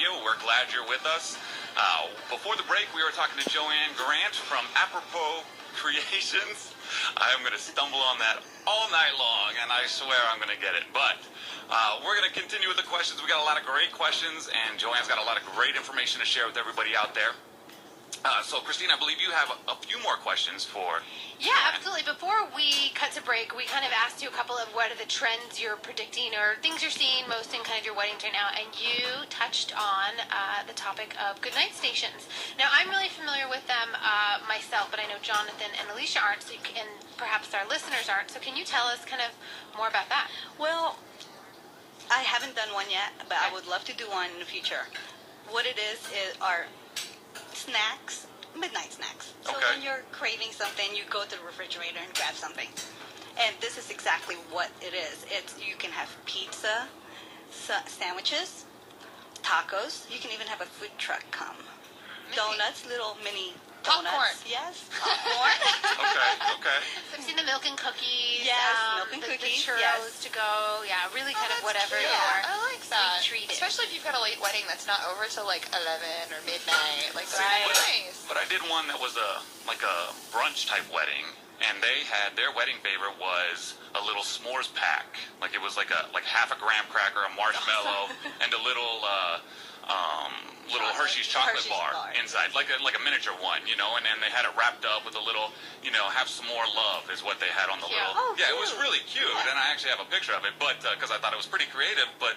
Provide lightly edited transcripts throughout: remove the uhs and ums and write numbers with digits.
Radio. We're glad you're with us. Before the break, we were talking to Joann Grant from Apropos Creations. I'm going to stumble on that all night long, and I swear I'm going to get it. But we're going to continue with the questions. We got a lot of great questions, and Joann's got a lot of great information to share with everybody out there. So, Christine, I believe you have a few more questions for Yeah, Joann. absolutely. Before we cut to break, we kind of asked you a couple of what are the trends you're predicting or things you're seeing most in kind of your weddings right now, and you touched on the topic of goodnight stations. Now, I'm really familiar with them myself, but I know Jonathan and Alicia aren't, so and perhaps our listeners aren't. So can you tell us kind of more about that? Well, I haven't done one yet, but I would love to do one in the future. What it is are snacks, midnight snacks. So Okay. when you're craving something, you go to the refrigerator and grab something. And this is exactly what it is. You can have pizza, sandwiches, tacos. You can even have a food truck come. Donuts, little mini donuts. Popcorn. Yes, popcorn. Okay. So I've seen the milk and cookies. Yes, milk and cookies, The churros yes. to go. Yeah, really kind of whatever cute. your I like that. sweet treat is. Especially if you've got a late wedding that's not over till like 11 or midnight. Like, that's Right. nice. But I did one that was a brunch type wedding, and they had their wedding favorite was a little s'mores pack. Like it was like half a graham cracker, a marshmallow, and a little Hershey's chocolate bar inside, like a miniature one, and then they had it wrapped up with a little, have some more love is what they had on the Cute. little. Oh, yeah, it was cute. really cute, and I actually have a picture of it, but because I thought it was pretty creative. But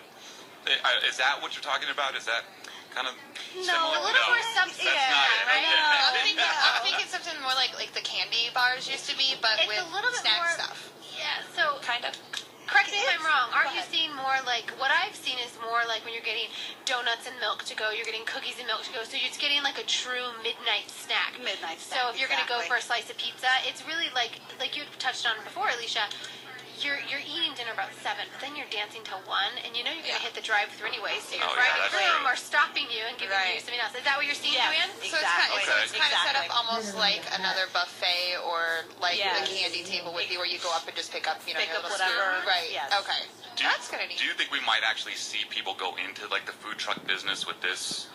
is that what you're talking about? Is that kind of similar? A little more substance. That's not it. right? Okay. I'm thinking something more like the candy bars used to be, but It's with a little bit snack more. stuff. Yeah, so Kind of. correct me if I'm wrong. Aren't you ahead. seeing more like what I've seen is more like when you're getting donuts and milk to go, you're getting cookies and milk to go. So it's getting like a true midnight snack. Midnight snack. So if you're going to go for a exactly. slice of pizza, it's really like you touched on before, Alicia. You're eating dinner about 7, but then you're dancing till 1, and you're going to hit the drive-through anyway. So you're Oh, yeah, driving that's through them true. or stopping you and giving you Right. something else. Is that what you're seeing, Yes. Joann? Exactly. So it's kind of set up Exactly. almost like another buffet or like Yes. the candy table with you where you go up and just pick up, Pick your up little whatever. scoop. Right. Yes. Okay. That's kind of neat. Do you think we might actually see people go into like the food truck business with this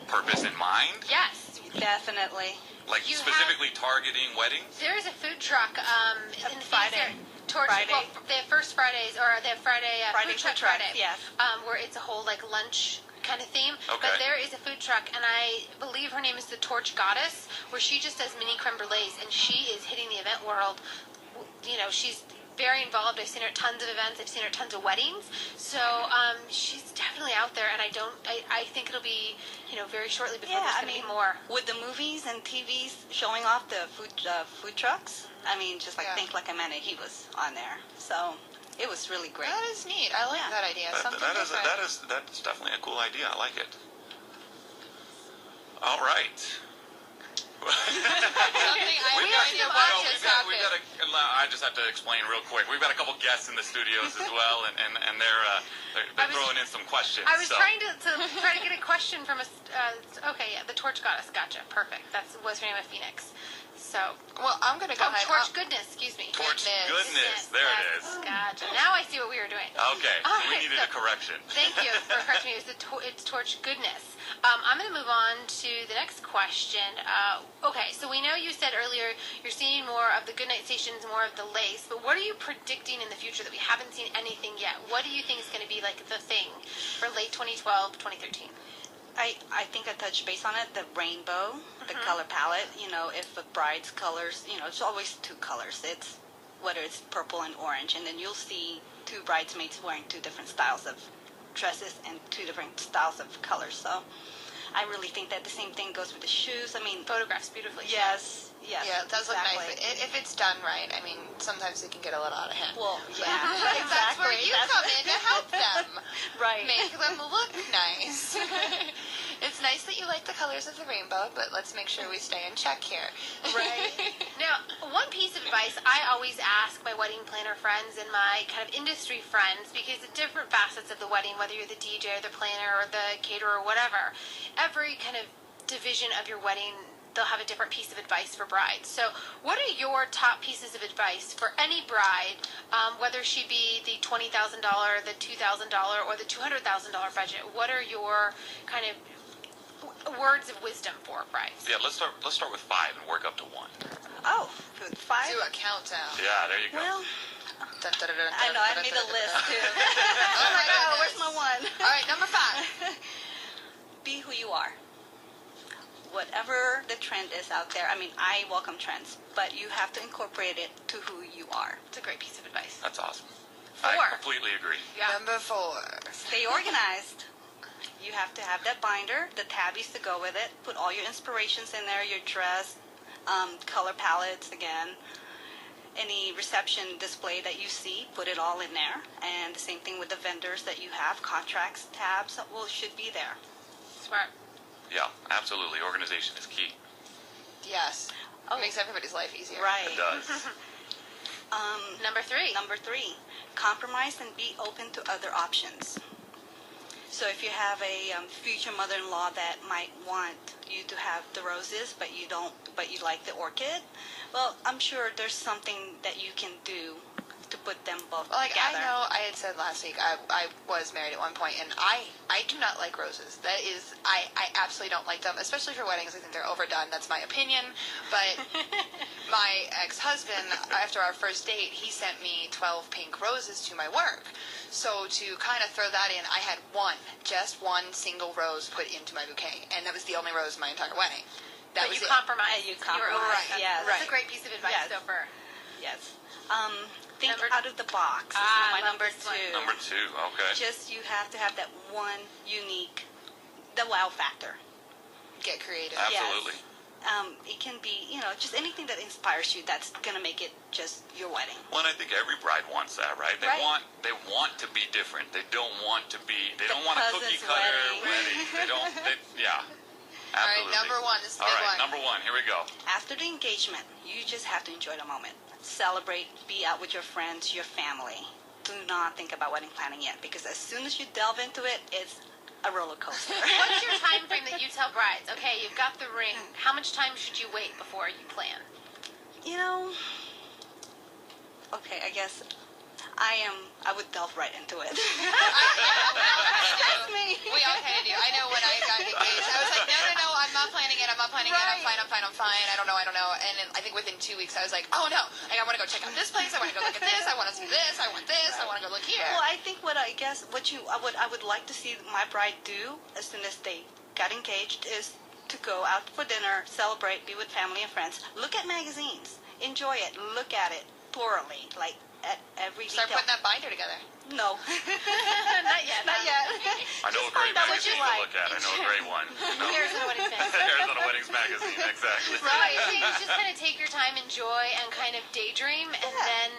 purpose in mind? Yes. Definitely. Like You specifically targeting weddings? There is a food truck in the Friday. Friday. Well, they have first Fridays, or they have Friday Friday food truck food truck, Friday. yes. Where it's a whole like lunch kind of theme. Okay. But there is a food truck, and I believe her name is the Torch Goddess, where she just does mini creme brulees, and she is hitting the event world. She's very involved. I've seen her at tons of events. I've seen her at tons of weddings. So she's definitely out there, and I think it'll be very shortly before there's going to be more. With the movies and TVs showing off the food trucks, just Yeah. think like a minute he was on there. So it was really great. That is neat. I like Yeah. that idea. Something That's different. definitely a cool idea. I like it. All right. Something I have no idea what just happened. I just have to explain real quick. We've got a couple guests in the studios as well, and they're throwing in some questions. I was so. trying to get a question from the Torch Goddess. Gotcha. Perfect. That was her name of Phoenix. So. Well, I'm going to go ahead. Torch Goodness. Excuse me. Torch Goodness. Goodness. There it is. Gotcha. Now I see what we were doing. Okay, All so we right, needed a correction. Thank you for correcting me. It's Torch Goodness. I'm going to move on to the next question. Okay, so we know you said earlier you're seeing more of the goodnight stations, more of the lace, but what are you predicting in the future that we haven't seen anything yet? What do you think is going to be like the thing for late 2012, 2013? I think I touched base on it, the rainbow, the color palette. If a bride's colors, it's always 2 colors. It's whether it's purple and orange, and then you'll see 2 bridesmaids wearing 2 different styles of dresses and 2 different styles of colors. So I really think that the same thing goes with the shoes. Photographs beautifully. Yes. Yeah, it does exactly. look nice. If it's done right, sometimes it can get a little out of hand. Well, yeah, But that's where you come in to help them. Right. Make them look nice. It's nice that you like the colors of the rainbow, but let's make sure we stay in check here. Right. Now, one piece of advice I always ask my wedding planner friends and my kind of industry friends, because the different facets of the wedding, whether you're the DJ or the planner or the caterer or whatever, every kind of division of your wedding they'll have a different piece of advice for brides. So what are your top pieces of advice for any bride, whether she be the $20,000, the $2,000, or the $200,000 budget? What are your kind of words of wisdom for brides? Yeah, let's start with 5 and work up to 1. Oh, good. 5? Do a countdown. Yeah, there you go. Well, Dun, dun, dun, dun, I know, I dun, made dun, a dun, list dun, too. dun. Oh my God, goodness. where's my 1? All right, number 5. Be who you are. Whatever the trend is out there, I mean, I welcome trends, but you have to incorporate it to who you are. It's a great piece of advice. That's awesome. 4. I completely agree. Yeah. Number 4. Stay organized. You have to have that binder, the tabbies to go with it. Put all your inspirations in there, your dress, color palettes again. Any reception display that you see, put it all in there. And the same thing with the vendors that you have, contracts, tabs, should be there. Smart. Yeah, absolutely. Organization is key. Yes. Oh. Makes everybody's life easier. Right. It does. Number 3. Number 3, compromise and be open to other options. So if you have a future mother-in-law that might want you to have the roses, but you don't, but you like the orchid, well, I'm sure there's something that you can do to put them both Well, like, together. I know I had said last week I was married at one point, and I do not like roses. That is, I absolutely don't like them, especially for weddings. I think they're overdone. That's my opinion. But my ex-husband, after our first date, he sent me 12 pink roses to my work. So to kind of throw that in, I had just one single rose put into my bouquet, and that was the only rose in my entire wedding. That But was you it. compromise. You were compromise, open. yes. That's Right. a great piece of advice, Yes. though, for... Yes. Think Number- out of the box. This is I my love number this one. 2. Number 2, okay. Just you have to have that one unique, the wow factor. Get creative. Absolutely. It can be, just anything that inspires you. That's gonna make it just your wedding. Well, and I think every bride wants that, right? They Right. want to be different. They don't want to be. They The don't want a cousin's cookie cutter wedding. wedding. Yeah. All right, Absolutely. number 1. This is the All big right, one. number 1. Here we go. After the engagement, you just have to enjoy the moment. Celebrate, be out with your friends, your family. Do not think about wedding planning yet, because as soon as you delve into it, it's a roller coaster. What's your time frame that you tell brides? Okay, you've got the ring. How much time should you wait before you plan? Okay, I guess I would delve right into it. That's me. We all kind of do. I know when I got engaged, I was like, no, I'm not planning it. I'm not planning it. I'm fine. I don't know. And then I think within 2 weeks, I was like, oh no, I want to go check out this place. I want to go look at this. I want to see this. I want this. I want to go look here. Well, I think I would like to see my bride do as soon as they got engaged is to go out for dinner, celebrate, be with family and friends, look at magazines, enjoy it, look at it thoroughly, like at every Start detail. putting that binder together. No. Not yet. Not yet. I know a Just great find out what magazine you to like. look at. I know a great one. Arizona Weddings Magazine. Arizona Weddings Magazine, exactly. So what you're saying is just kind of take your time, enjoy, and kind of daydream, and Yeah. then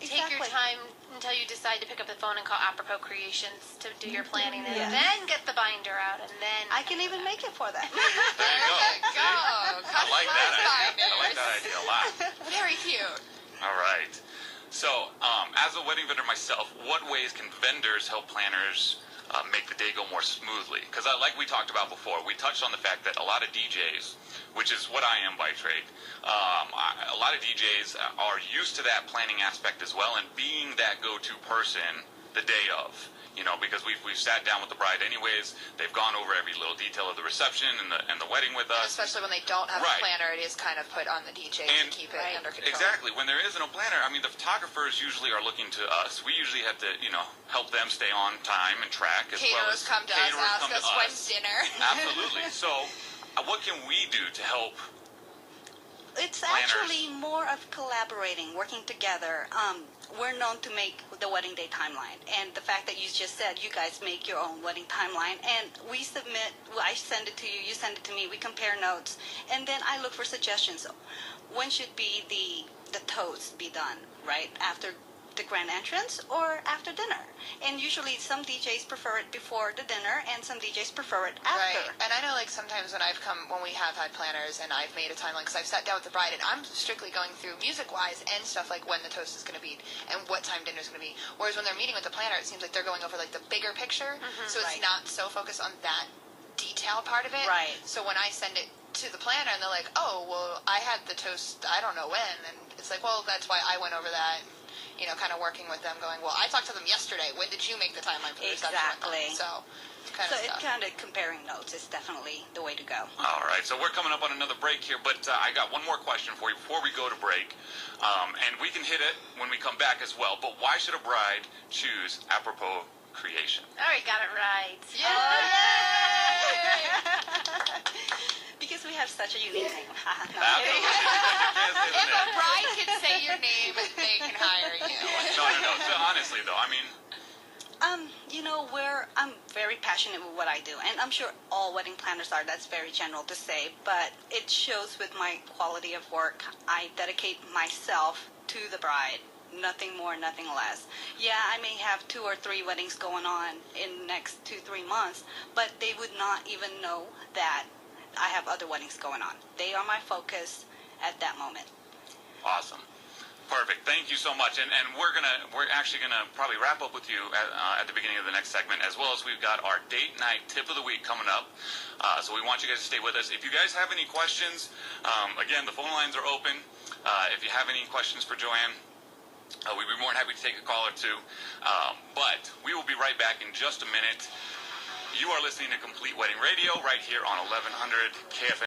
take your Exactly. time until you decide to pick up the phone and call Apropos Creations to do your planning, and Yeah. then get the binder out, and then... I can even make it for them. There you go. Go. I like that idea. I Customized like that idea a lot. binders. Very cute. All right. So, as a wedding vendor myself, what ways can vendors help planners make the day go more smoothly? Because like we talked about before, we touched on the fact that a lot of DJs, which is what I am by trade, a lot of DJs are used to that planning aspect as well, and being that go-to person the day of. Because we've sat down with the bride anyways. They've gone over every little detail of the reception and the wedding with us. Especially when they don't have Right. a planner, it is kind of put on the DJ And- to keep it Right. under control. Exactly. When there isn't a planner, I mean, the photographers usually are looking to us. We usually have to, help them stay on time and track as well as Caterers come to us, caterers ask come to us when's dinner. Absolutely. So, what can we do to help? It's Planners. actually more of collaborating, working together. We're known to make the wedding day timeline, and the fact that you just said you guys make your own wedding timeline, and we submit. I send it to you, you send it to me. We compare notes, and then I look for suggestions. When should be the toast be done? Right after the grand entrance or after dinner? And usually some DJs prefer it before the dinner, and some DJs prefer it after. Right. And I know, like, sometimes when we have had planners and I've made a timeline, because I've sat down with the bride and I'm strictly going through music-wise and stuff like when the toast is going to be and what time dinner's going to be. Whereas when they're meeting with the planner, it seems like they're going over, like, the bigger picture. So it's Right. not so focused on that detail part of it. Right. So when I send it to the planner, and they're like, oh, well, I had the toast, I don't know when, and it's like, well, that's why I went over that, you know, kind of working with them, going, well, I talked to them yesterday, when did you make the timeline for the reception? Exactly. So, kind So of it stuff. kind of comparing notes is definitely the way to go. All right, so we're coming up on another break here, but I got one more question for you before we go to break, and we can hit it when we come back as well, but why should a bride choose Apropos Creation? All right, got it right. Because we have such a unique name. No, I'm Absolutely. kidding. Can't say the If a name. bride can say your name, they can hire you. No. So honestly, though, I mean, You know, I'm very passionate with what I do, and I'm sure all wedding planners are. That's very general to say, but it shows with my quality of work. I dedicate myself to the bride. Nothing more, nothing less. Yeah, I may have 2 or 3 weddings going on in the next 2-3 months, but they would not even know that I have other weddings going on. They are my focus at that moment. awesome. Perfect. Thank you so much. And we're actually gonna probably wrap up with you at the beginning of the next segment, as well as we've got our date night tip of the week coming up. So we want you guys to stay with us. If you guys have any questions, again, the phone lines are open. If you have any questions for Joann, we'd be more than happy to take a call or two. But we will be right back in just a minute. You are listening to Complete Wedding Radio right here on 1100 KFNX.